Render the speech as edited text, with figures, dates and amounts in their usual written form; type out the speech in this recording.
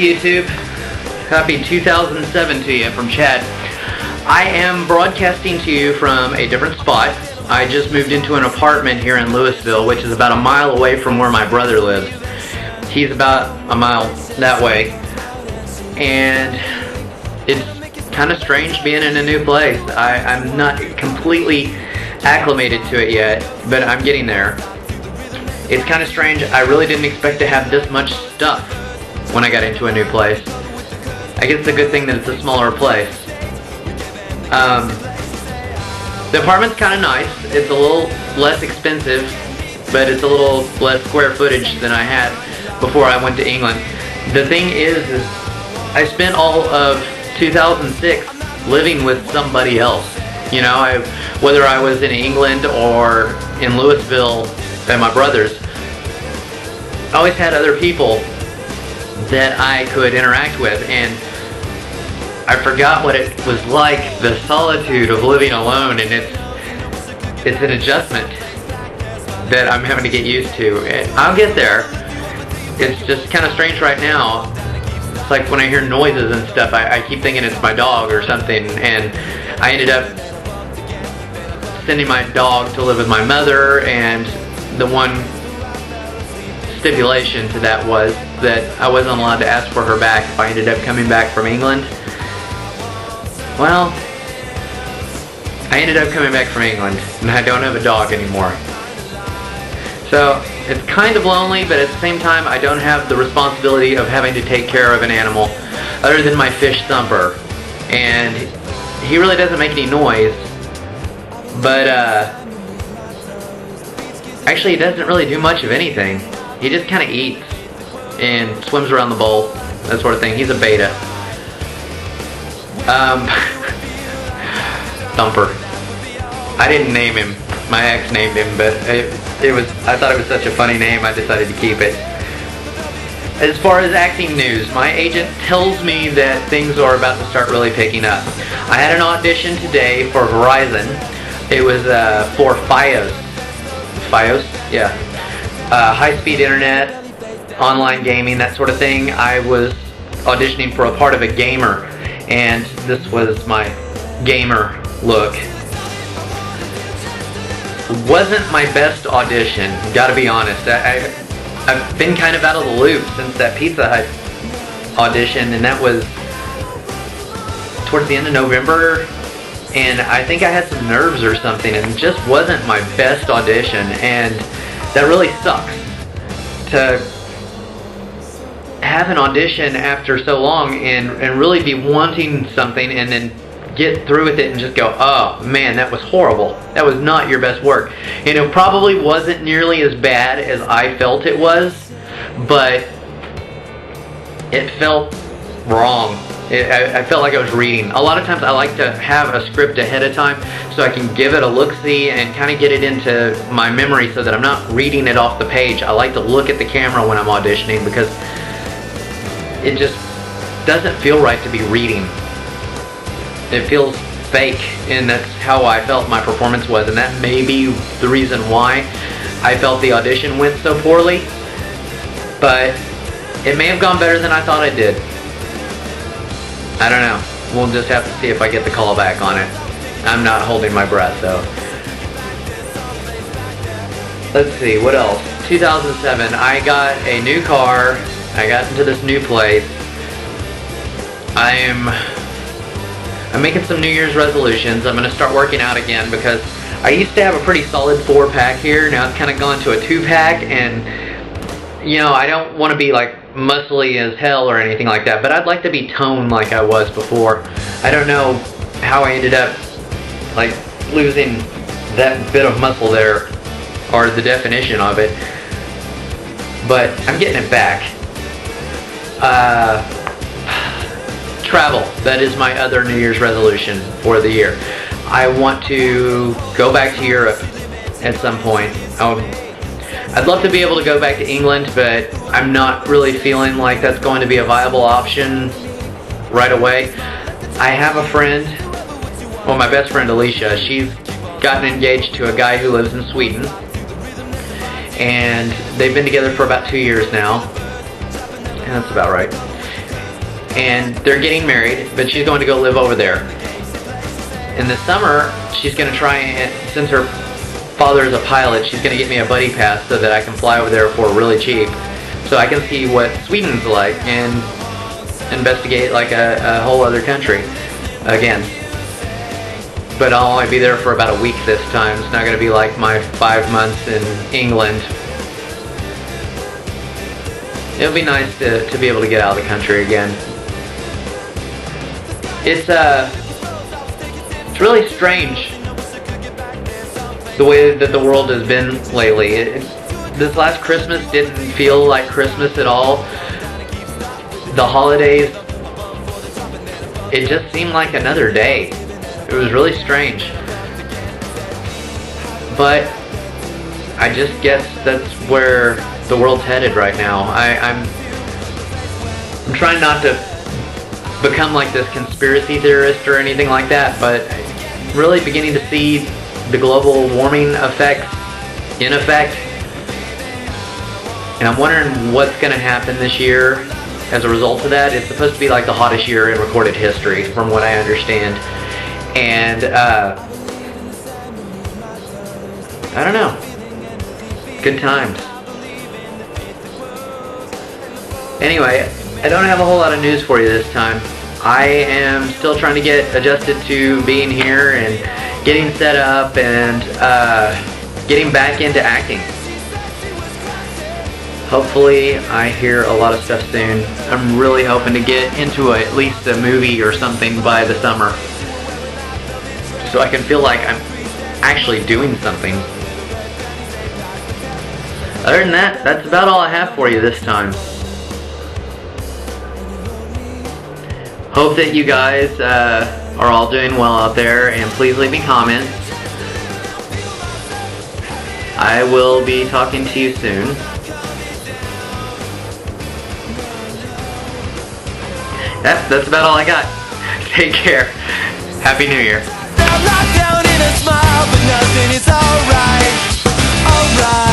Hey YouTube, happy 2007 to you from Chad. I am broadcasting to you from a different spot. I just moved into an apartment here in Louisville, which is about a mile away from where my brother lives. He's about a mile that way. And it's kind of strange being in a new place. I'm not completely acclimated to it yet, but I'm getting there. It's kind of strange. I really didn't expect to have this much stuff when I got into a new place. I guess it's a good thing that it's a smaller place. The apartment's kind of nice. It's a little less expensive, but it's a little less square footage than I had before I went to England. The thing is I spent all of 2006 living with somebody else. You know, whether I was in England or in Louisville at my brother's, I always had other people that I could interact with, and I forgot what it was like, the solitude of living alone, and it's an adjustment that I'm having to get used to. And I'll get there. It's just kind of strange right now. It's like when I hear noises and stuff, I keep thinking it's my dog or something, and I ended up sending my dog to live with my mother, and the one stipulation to that was that I wasn't allowed to ask for her back if I ended up coming back from England. Well, I ended up coming back from England, and I don't have a dog anymore. So it's kind of lonely, but at the same time I don't have the responsibility of having to take care of an animal other than my fish Thumper. And he really doesn't make any noise, but actually he doesn't really do much of anything. He just kind of eats and swims around the bowl, that sort of thing. He's a beta. Thumper. I didn't name him. My ex named him, but I thought it was such a funny name, I decided to keep it. As far as acting news, my agent tells me that things are about to start really picking up. I had an audition today for Verizon. It was for Fios. Fios? Yeah. High-speed internet, online gaming, that sort of thing. I was auditioning for a part of a gamer, and this was my gamer look. Wasn't my best audition, gotta be honest. I've been kind of out of the loop since that Pizza Hut audition, and that was towards the end of November, and I think I had some nerves or something, and it just wasn't my best audition, and that really sucks to have an audition after so long and really be wanting something and then get through with it and just go, oh man, that was horrible. That was not your best work. And it probably wasn't nearly as bad as I felt it was, but it felt wrong. I felt like I was reading. A lot of times I like to have a script ahead of time so I can give it a look-see and kind of get it into my memory so that I'm not reading it off the page. I like to look at the camera when I'm auditioning because it just doesn't feel right to be reading. It feels fake, and that's how I felt my performance was, and that may be the reason why I felt the audition went so poorly, but it may have gone better than I thought it did. I don't know. We'll just have to see if I get the call back on it. I'm not holding my breath though. Let's see, what else? 2007, I got a new car. I got into this new place. I'm making some New Year's resolutions. I'm going to start working out again because I used to have a pretty solid 4-pack here. Now it's kind of gone to a 2-pack, and you know, I don't want to be like muscly as hell or anything like that, but I'd like to be toned like I was before. I don't know how I ended up like losing that bit of muscle there or the definition of it, but I'm getting it back. Travel, that is my other New Year's resolution for the year. I want to go back to Europe at some point. I'd love to be able to go back to England, but I'm not really feeling like that's going to be a viable option right away. I have a friend, well, my best friend Alicia, she's gotten engaged to a guy who lives in Sweden, and they've been together for about 2 years now, and that's about right. and they're getting married, but she's going to go live over there. In the summer, she's going to try and, since her father is a pilot, she's going to get me a buddy pass so that I can fly over there for really cheap, so I can see what Sweden's like and investigate like a whole other country again. But I'll only be there for about a week this time. It's not going to be like my 5 months in England. It'll be nice to be able to get out of the country again. It's really strange the way that the world has been lately. This last Christmas didn't feel like Christmas at all. The holidays, it just seemed like another day. It was really strange. But I just guess that's where the world's headed right now. I'm trying not to become like this conspiracy theorist or anything like that, but really beginning to see the global warming effects in effect. And I'm wondering what's going to happen this year as a result of that. It's supposed to be like the hottest year in recorded history, from what I understand. And I don't know. Good times. Anyway, I don't have a whole lot of news for you this time. I am still trying to get adjusted to being here and getting set up and getting back into acting. Hopefully I hear a lot of stuff soon. I'm really hoping to get into at least a movie or something by the summer, so I can feel like I'm actually doing something. Other than that, that's about all I have for you this time. Hope that you guys are all doing well out there, and please leave me comments. I will be talking to you soon. That's about all I got. Take care. Happy New Year. I'm locked down in a smile, but nothing is alright. Alright.